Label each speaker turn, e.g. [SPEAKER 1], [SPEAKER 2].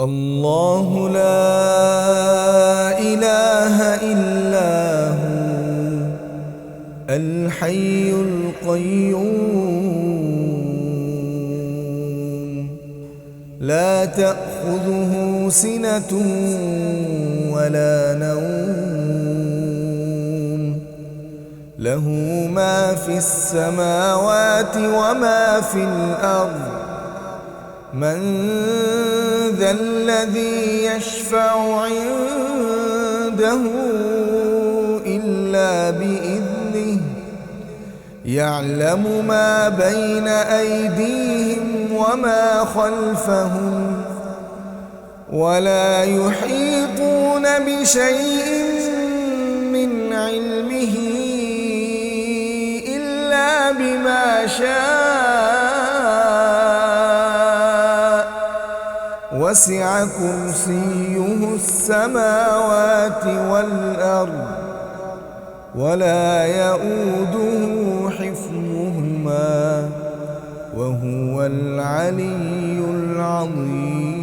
[SPEAKER 1] الله لا إله إلا هو الحي القيوم لا تأخذه سنة ولا نوم له ما في السماوات وما في الأرض من ذا الذي يشفع عنده إلا بإذنه يعلم ما بين أيديهم وما خلفهم ولا يحيطون بشيء من علمه إلا بما شاء وسع كرسيه السماوات والأرض ولا يؤوده حفظهما وهو العلي العظيم.